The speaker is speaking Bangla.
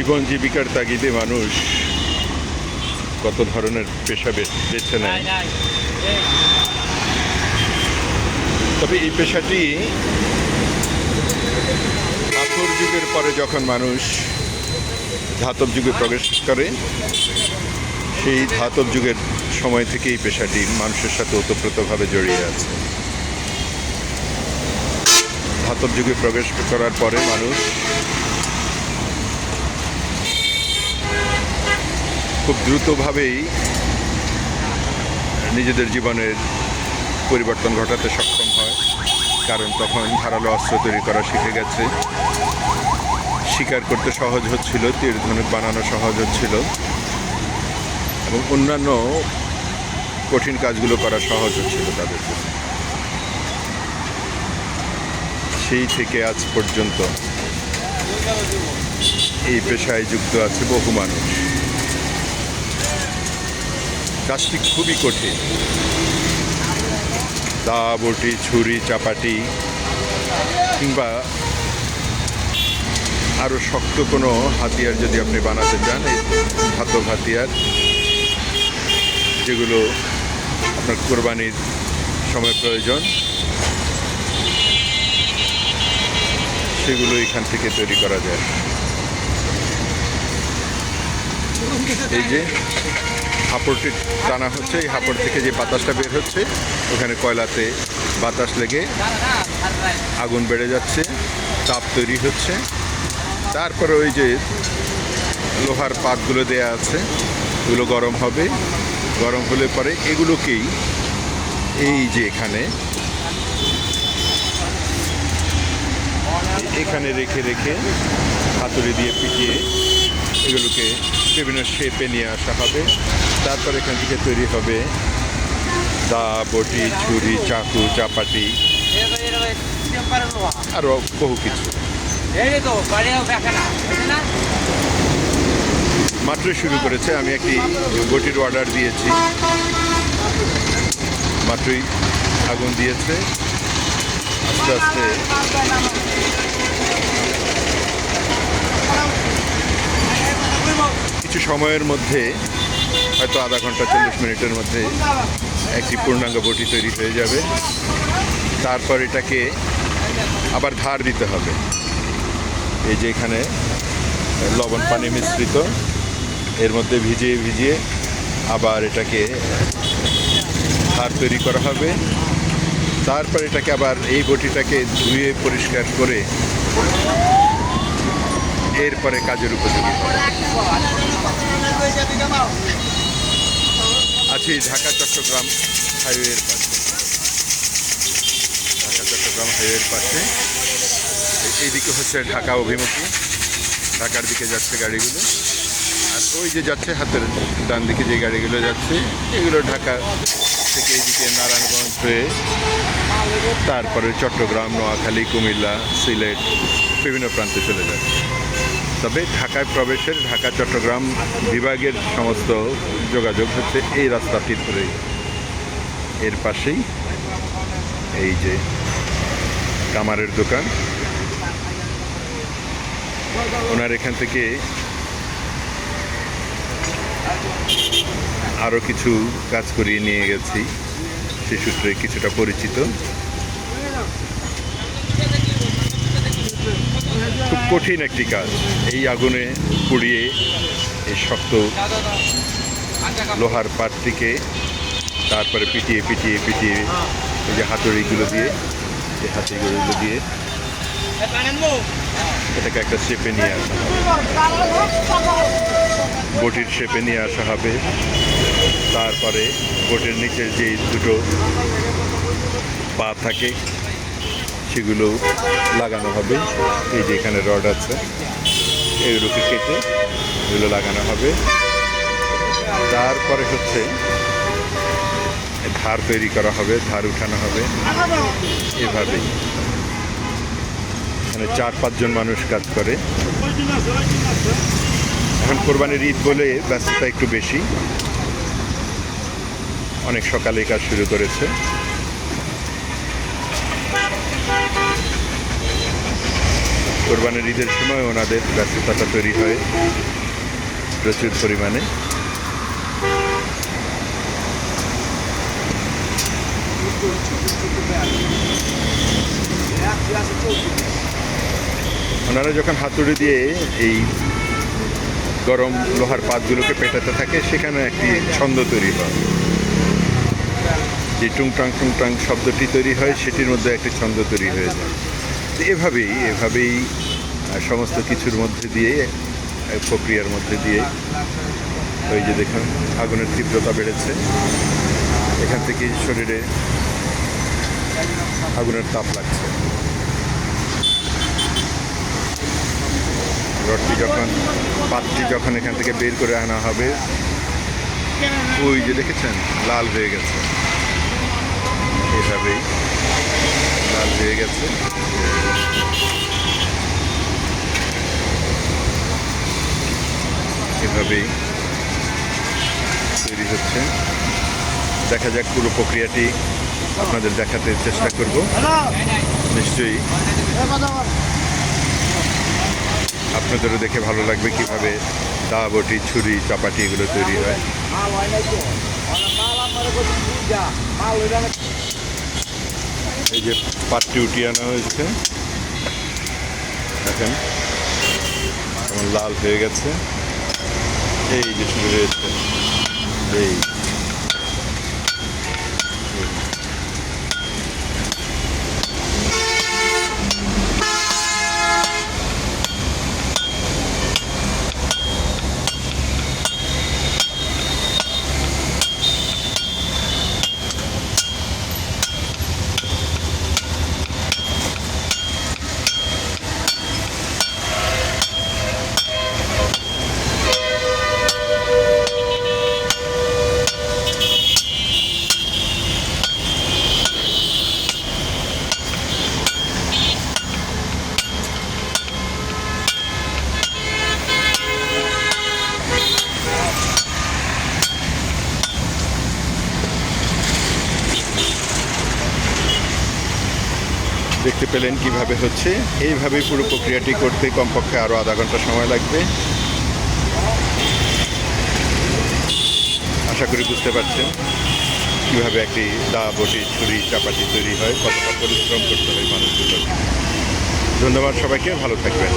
জীবন জীবিকার তাগিদে মানুষ কত ধরনের পেশা বেছে নেয়, তবে এই পেশাটি পাথর যুগের পরে যখন মানুষ ধাতব যুগে প্রবেশ করে, সেই ধাতব যুগের সময় থেকে এই পেশাটি মানুষের সাথে ওতপ্রোতভাবে জড়িয়ে আছে। ধাতব যুগে প্রবেশ করার পরে মানুষ খুব দ্রুতভাবেই নিজেদের জীবনের পরিবর্তন ঘটাতে সক্ষম হয়, কারণ তখন ধারালো অস্ত্র তৈরি করা শিখে গেছে, শিকার করতে সহজ হচ্ছিল, তীর ধনুক বানানো সহজ হচ্ছিল এবং অন্যান্য কঠিন কাজগুলো করা সহজ হচ্ছিল তাদের জন্য। সেই থেকে আজ পর্যন্ত এই পেশায় যুক্ত আছে বহু মানুষ। কাজটি খুবই কঠিন। দা, বটি, ছুরি, চাপাটি কিংবা আরও শক্ত কোনো হাতিয়ার যদি আপনি বানাতে চান, এই ধাতব হাতিয়ার যেগুলো আপনার কোরবানির সময় প্রয়োজন, সেগুলো এখান থেকে তৈরি করা যায়। এই যে হাঁপড়টি টানা হচ্ছে, এই হাঁপড় থেকে যে বাতাসটা বের হচ্ছে, ওখানে কয়লাতে বাতাস লেগে আগুন বেড়ে যাচ্ছে, তাপ তৈরি হচ্ছে। তারপরে ওই যে লোহার পাতগুলো দেয়া আছে, এগুলো গরম হবে, গরম হলে পরে এগুলোকেই এই যে এখানে রেখে রেখে হাতুড়ি দিয়ে পিটিয়ে এগুলোকে বিভিন্ন শেপে নিয়ে আসা হবে। তারপর এখান থেকে তৈরি হবে দা, বটি, ছুরি, চাকু, চাপাটি, আরও বহু কিছু। মাত্রই শুরু করেছে। আমি একটি বটির অর্ডার দিয়েছি, মাত্রই আগুন দিয়েছে। আস্তে আস্তে কিছু সময়ের মধ্যে, হয়তো আধা ঘন্টা 40 মিনিটের মধ্যে একটি পূর্ণাঙ্গ বটি তৈরি হয়ে যাবে। তারপর এটাকে আবার ধার দিতে হবে। এই যে এখানে লবণ পানি মিশ্রিত, এর মধ্যে ভিজিয়ে ভিজিয়ে আবার এটাকে ধার তৈরি করা হবে। তারপর এটাকে আবার এই বটিটাকে ধুয়ে পরিষ্কার করে এরপরে কাজের উপযোগী হবে। আছি ঢাকা চট্টগ্রাম হাইওয়ের পাশে। ঢাকা চট্টগ্রাম হাইওয়ের পাশে এইদিকে হচ্ছে ঢাকা অভিমুখী, ঢাকার দিকে যাচ্ছে গাড়িগুলো। আর ওই যে যাচ্ছে হাতের ডান দিকে যে গাড়িগুলো যাচ্ছে, এগুলো ঢাকা থেকে এইদিকে নারায়ণগঞ্জ হয়ে তারপরে চট্টগ্রাম, নোয়াখালী, কুমিল্লা, সিলেট বিভিন্ন প্রান্তে চলে যাচ্ছে। তবে ঢাকায় প্রবেশের, ঢাকা চট্টগ্রাম বিভাগের সমস্ত যোগাযোগ হচ্ছে এই রাস্তাটি ধরে। এর পাশেই এই যে কামারের দোকান, ওনার এখান থেকে আরও কিছু কাজ করিয়ে নিয়ে গেছি, সে সূত্রে কিছুটা পরিচিত। খুব কঠিন একটি কাজ, এই আগুনে পুড়িয়ে এই শক্ত লোহার পাটটিকে তারপরে পিটিয়ে পিটিয়ে পিটিয়ে এই যে হাতুড়িগুলো দিয়ে, এই হাতুড়িগুলো দিয়ে এটাকে একটা শেপে নিয়ে আসা হবে, বটির শেপে নিয়ে আসা হবে। তারপরে বটির নিচের যে দুটো পা থাকে সেগুলো লাগানো হবে। এই যে এখানে রড আছে, এগুলোকে কেটে এগুলো লাগানো হবে। তারপরে হচ্ছে ধার তৈরি করা হবে, ধার উঠানো হবে। এভাবেই এখানে 4-5 জন মানুষ কাজ করে। এখন কোরবানির ঈদ বলে ব্যস্ততা একটু বেশি, অনেক সকালে কাজ শুরু করেছে। কোরবানির ঈদের সময় ওনাদের ব্যস্ততা তৈরি হয় প্রচুর পরিমাণে। ওনারা যখন হাতুড়ি দিয়ে এই গরম লোহার পাতগুলোকে পেটাতে থাকে, সেখানে একটি ছন্দ তৈরি হয়। যে টুংটাং শব্দটি তৈরি হয়, সেটির মধ্যে একটি ছন্দ তৈরি হয়ে যায়। তো এভাবেই সমস্ত কিছুর মধ্যে দিয়ে, প্রক্রিয়ার মধ্যে দিয়ে, ওই যে দেখুন আগুনের তীব্রতা বেড়েছে, এখান থেকে শরীরে আগুনের তাপ লাগছে। পাতটি যখন এখান থেকে বের করে আনা হবে, ওই যে দেখেছেন লাল হয়ে গেছে, এভাবেই লাল হয়ে গেছে। এভাবেই তৈরি হচ্ছে। দেখা যাক, পুরো প্রক্রিয়াটি আপনাদের দেখাতে চেষ্টা করব। নিশ্চয়ই আপনাদেরও দেখে ভালো লাগবে কিভাবে দা, বটি, ছুরি, চাপাটি এগুলো তৈরি হয়। এই যে পাটটি উঠিয়ে আনা হয়েছে, দেখেন কেমন লাল হয়ে গেছে। এই যে শুরু হয়েছে, এই দেখতে পেলেন কিভাবে হচ্ছে। এইভাবেই পুরো প্রক্রিয়াটি করতে কমপক্ষে আরও আধা ঘন্টা সময় লাগবে। আশা করি বুঝতে পারছেন কীভাবে একটি দা, বটি, ছুরি, চাপাটি তৈরি হয়, কতটা পরিশ্রম করতে হয় মানুষগুলোকে। ধন্যবাদ সবাইকে, ভালো থাকবেন।